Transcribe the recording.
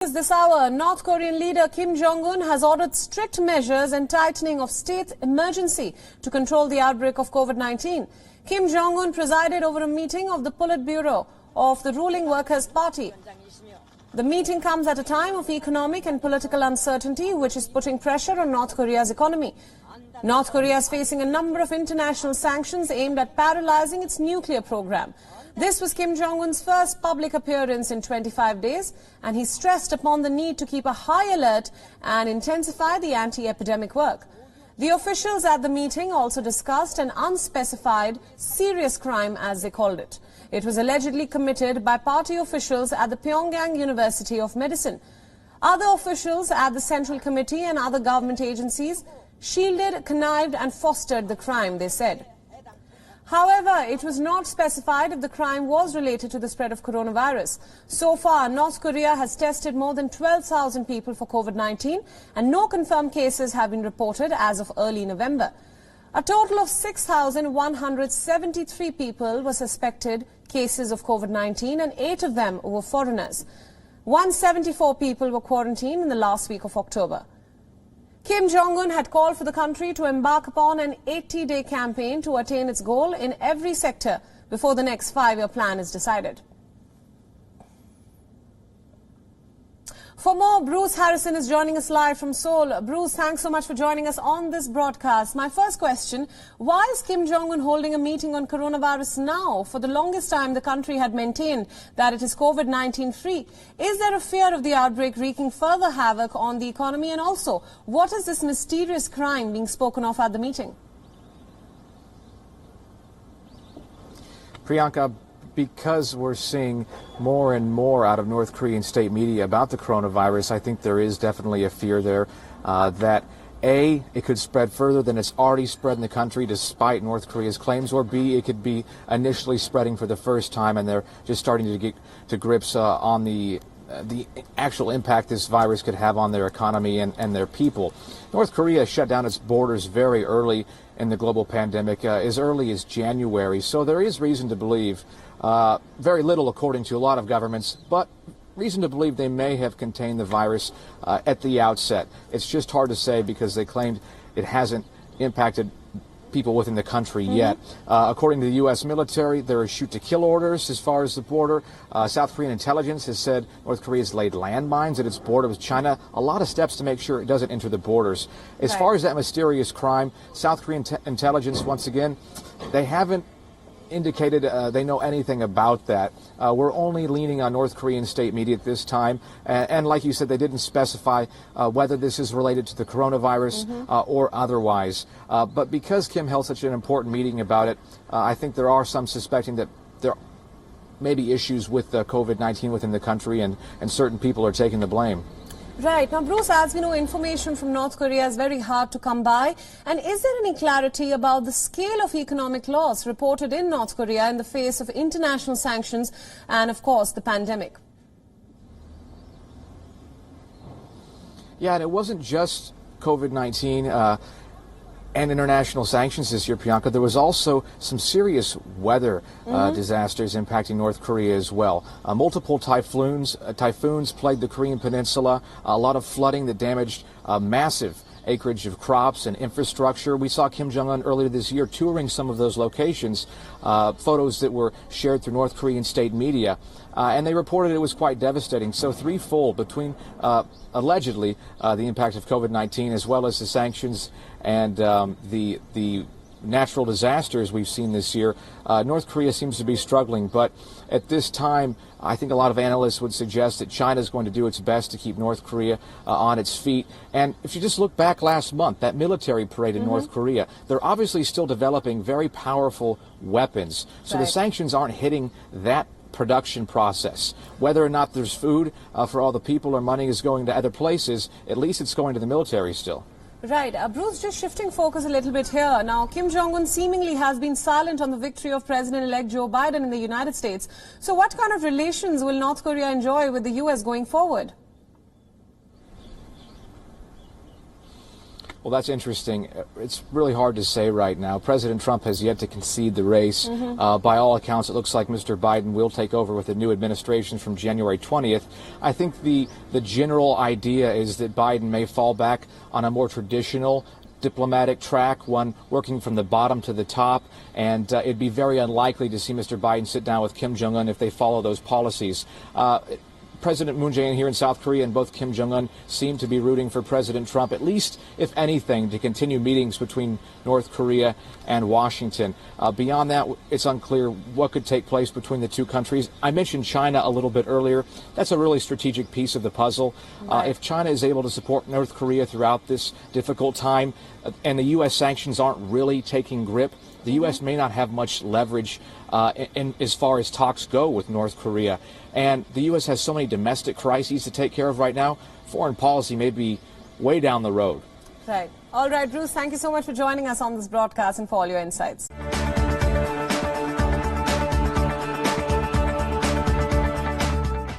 This hour, North Korean leader Kim Jong-un has ordered strict measures and tightening of state emergency to control the outbreak of COVID-19. Kim Jong-un presided over a meeting of the politburo of the ruling Workers' Party. The meeting comes at a time of economic and political uncertainty, which is putting pressure on North Korea's economy. North Korea is facing a number of international sanctions aimed at paralyzing its nuclear program. This was Kim Jong-un's first public appearance in 25 days, and he stressed upon the need to keep a high alert and intensify the anti-epidemic work. The officials at the meeting also discussed an unspecified serious crime, as they called it. It was allegedly committed by party officials at the Pyongyang University of Medicine. Other officials at the Central Committee and other government agencies shielded, connived and fostered the crime, they said. However, it was not specified if the crime was related to the spread of coronavirus. So far, North Korea has tested more than 12,000 people for COVID-19 and no confirmed cases have been reported as of early November. A total of 6,173 people were suspected cases of COVID-19 and 8 of them were foreigners. 174 people were quarantined in the last week of October. Kim Jong-un had called for the country to embark upon an 80-day campaign to attain its goal in every sector before the next 5-year plan is decided. For more, Bruce Harrison is joining us live from Seoul. Bruce, thanks so much for joining us on this broadcast. My first question, why is Kim Jong-un holding a meeting on coronavirus now? For the longest time, the country had maintained that it is COVID-19 free. Is there a fear of the outbreak wreaking further havoc on the economy? And also, what is this mysterious crime being spoken of at the meeting? Priyanka, because we're seeing more and more out of North Korean state media about the coronavirus, I think there is definitely a fear there that A, it could spread further than it's already spread in the country despite North Korea's claims, or B, it could be initially spreading for the first time and they're just starting to get to grips on the actual impact this virus could have on their economy and their people. North Korea shut down its borders very early in the global pandemic, as early as January, so there is reason to believe, very little according to a lot of governments, but reason to believe they may have contained the virus at the outset. It's just hard to say because they claimed it hasn't impacted people within the country yet. According to the U.S. military, there are shoot-to-kill orders as far as the border. South Korean intelligence has said North Korea has laid landmines at its border with China. A lot of steps to make sure it doesn't enter the borders. As far as that mysterious crime, South Korean intelligence, once again, they haven't indicated they know anything about that. We're only leaning on North Korean state media at this time. And like you said, they didn't specify whether this is related to the coronavirus or otherwise. But because Kim held such an important meeting about it, I think there are some suspecting that there may be issues with COVID-19 within the country and certain people are taking the blame. Right. Now, Bruce, as we know, information from North Korea is very hard to come by. And is there any clarity about the scale of economic loss reported in North Korea in the face of international sanctions and, of course, the pandemic? Yeah, and it wasn't just COVID-19 and international sanctions this year, Priyanka. There was also some serious weather disasters impacting North Korea as well. Multiple typhoons plagued the Korean peninsula, a lot of flooding that damaged massive acreage of crops and infrastructure. We saw Kim Jong-un earlier this year touring some of those locations, photos that were shared through North Korean state media, and they reported it was quite devastating. So threefold between allegedly the impact of COVID-19 as well as the sanctions and the natural disasters we've seen this year. North Korea seems to be struggling, but at this time, I think a lot of analysts would suggest that China is going to do its best to keep North Korea on its feet. And if you just look back last month, that military parade in North Korea, they're obviously still developing very powerful weapons. So the sanctions aren't hitting that production process. Whether or not there's food for all the people or money is going to other places, at least it's going to the military still. Right. Bruce, just shifting focus a little bit here. Now, Kim Jong-un seemingly has been silent on the victory of President-elect Joe Biden in the United States. So what kind of relations will North Korea enjoy with the U.S. going forward? Well, that's interesting. It's really hard to say right now. President Trump has yet to concede the race. By all accounts, it looks like Mr. Biden will take over with the new administration from January 20th. I think the general idea is that Biden may fall back on a more traditional diplomatic track, one working from the bottom to the top, and it'd be very unlikely to see Mr. Biden sit down with Kim Jong-un if they follow those policies. President Moon Jae-in here in South Korea and both Kim Jong-un seem to be rooting for President Trump, at least, if anything, to continue meetings between North Korea and Washington. Beyond that, it's unclear what could take place between the two countries. I mentioned China a little bit earlier. That's a really strategic piece of the puzzle. If China is able to support North Korea throughout this difficult time, and the U.S. sanctions aren't really taking grip, the U.S. may not have much leverage in as far as talks go with North Korea. And the U.S. has so many domestic crises to take care of right now. Foreign policy may be way down the road. Right. All right, Bruce, thank you so much for joining us on this broadcast and for all your insights.